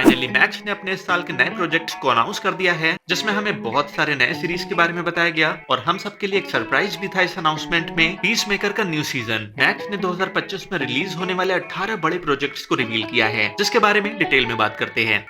Finally max ने अपने इस साल के नए प्रोजेक्ट्स को अनाउंस कर दिया है, जिसमें हमें बहुत सारे नए सीरीज के बारे में बताया गया और हम सबके लिए एक सरप्राइज भी था इस अनाउंसमेंट में, पीस मेकर का न्यू सीजन। मैक्स ने 2025 में रिलीज होने वाले 18 बड़े प्रोजेक्ट्स को रिवील किया है, जिसके बारे में डिटेल में बात करते हैं।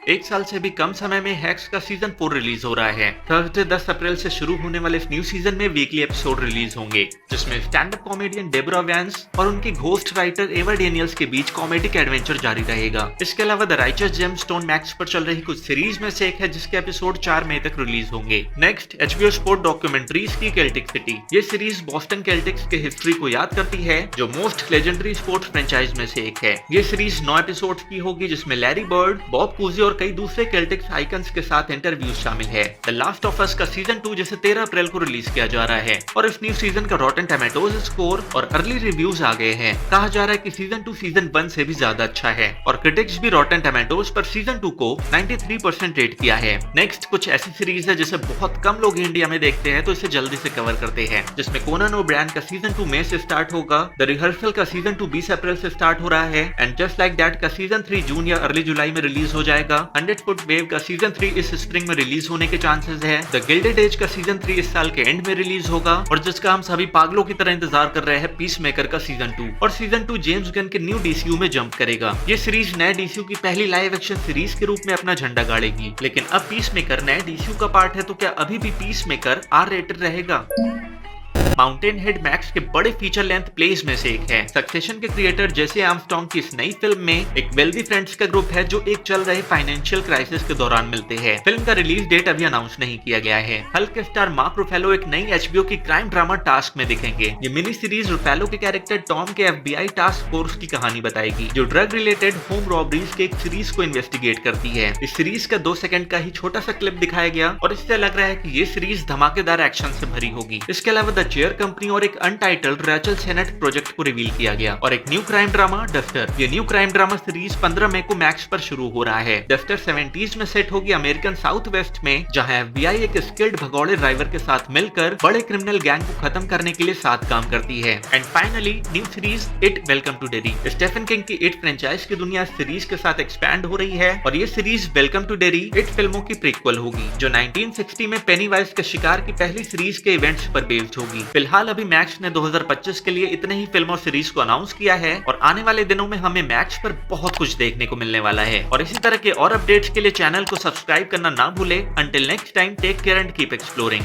एक साल से भी कम समय में हैक्स का सीजन 4 रिलीज हो रहा है। थर्सडे 10 अप्रैल से शुरू होने वाले इस न्यू सीजन में वीकली एपिसोड रिलीज होंगे, जिसमें stand up comedian Debra Vance और उनके घोस्ट राइटर एवा डेनियल्स के बीच कॉमेडिक एडवेंचर जारी रहेगा। इसके अलावा द राइचस जेमस्टोन मैक्स पर चल रही कुछ सीरीज में से एक है, जिसके एपिसोड 4 मई तक रिलीज होंगे। नेक्स्ट HBO स्पोर्ट डॉक्यूमेंट्रीज की केल्टिक सिटी। ये सीरीज बॉस्टन केल्टिक्स के हिस्ट्री को याद करती है, जो मोस्ट लेजेंडरी स्पोर्ट्स फ्रेंचाइज में से एक है। ये सीरीज 9 एपिसोड्स की होगी, जिसमें लैरी बर्ड, बॉब कूजी और कई दूसरे केल्टिक्स आइकन्स के साथ इंटरव्यूज शामिल है। द लास्ट ऑफ अस का सीजन 2 जिसे 13 अप्रैल को रिलीज किया जा रहा है, और इस न्यू सीजन का रॉटन टोमेटोज स्कोर और अर्ली रिव्यूज आ गए हैं। कहा जा रहा है कि सीजन 2 सीजन 1 से भी ज्यादा अच्छा है, और क्रिटिक्स भी रॉटन टोमेटोज पर सीजन 2 को 93% रेट किया है। नेक्स्ट कुछ ऐसी सीरीज है जिसे बहुत कम लोग इंडिया में देखते हैं, तो इसे जल्दी से कवर करते हैं, जिसमें कोनन ओब्रायन का सीजन 2 मई से स्टार्ट होगा। द रिहर्सल का सीजन 2 20 अप्रैल से स्टार्ट हो रहा है, एंड जस्ट लाइक दैट का सीजन 3 जून या अर्ली जुलाई में रिलीज हो जाएगा। 100 फुट वेव का सीजन 3 इस स्प्रिंग में रिलीज होने के चांसेस है। द गिल्डेड एज का सीजन 3 इस साल के एंड में रिलीज होगा, और जिसका हम सभी पागलों की तरह इंतजार कर रहे हैं, पीस मेकर का सीजन 2। और सीजन 2 जेम्स गन के न्यू DCU में जंप करेगा। ये सीरीज नए DCU की पहली लाइव एक्शन सीरीज के रूप में अपना झंडा गाड़ेगी। लेकिन अब पीस मेकर नए DCU का पार्ट है, तो क्या अभी भी पीस मेकर R रेटेड रहेगा? माउंटेन हेड मैक्स के बड़े फीचर लेंथ प्लेस में से एक है। सक्सेशन के क्रिएटर जेसे आर्मस्ट्रांग की इस नई फिल्म में एक वेल्दी फ्रेंड्स का ग्रुप है, जो एक चल रहे फाइनेंशियल क्राइसिस के दौरान मिलते हैं। फिल्म का रिलीज डेट अभी अनाउंस नहीं किया गया है। हल्क के स्टार मार्क रुफेलो एक नई HBO की क्राइम ड्रामा टास्क में दिखेंगे। ये मिनी सीरीज रुफेलो के कैरेक्टर टॉम के FBI टास्क फोर्स की कहानी बताएगी, जो ड्रग रिलेटेड होम रॉबरीज के एक सीरीज को इन्वेस्टिगेट करती है। इस सीरीज का 2 सेकंड का ही छोटा सा क्लिप दिखाया गया, और इससे लग रहा है कि ये सीरीज धमाकेदार एक्शन से भरी होगी। इसके अलावा द चेयर कंपनी और एक अनटाइटल्ड रैचल सेनेट प्रोजेक्ट को रिवील किया गया, और एक न्यू क्राइम ड्रामा डस्टर। ये न्यू क्राइम ड्रामा सीरीज 15 मई को मैक्स पर शुरू हो रहा है। डस्टर 70s में सेट होगी अमेरिकन साउथ वेस्ट में, जहां FBI एक स्किल्ड भगौड़े ड्राइवर के साथ मिलकर बड़े क्रिमिनल गैंग को खत्म करने के लिए साथ काम करती है। And finally new series it welcome to Derry. Stephen King की इट फ्रेंचाइज की दुनिया सीरीज के साथ एक्सपैंड हो रही है, और ये series welcome to Derry it फिल्मों की प्रीक्वल होगी, जो 1960 में पेनीवाइज के शिकार की पहली सीरीज के इवेंट्स पर बेस्ड होगी। फिलहाल अभी मैक्स ने 2025 के लिए इतने ही फिल्म और सीरीज को अनाउंस किया है, और आने वाले दिनों में हमें मैक्स पर बहुत कुछ देखने को मिलने वाला है। और इसी तरह के और अपडेट्स के लिए चैनल को सब्सक्राइब करना ना भूले। Until next time, take care and keep exploring.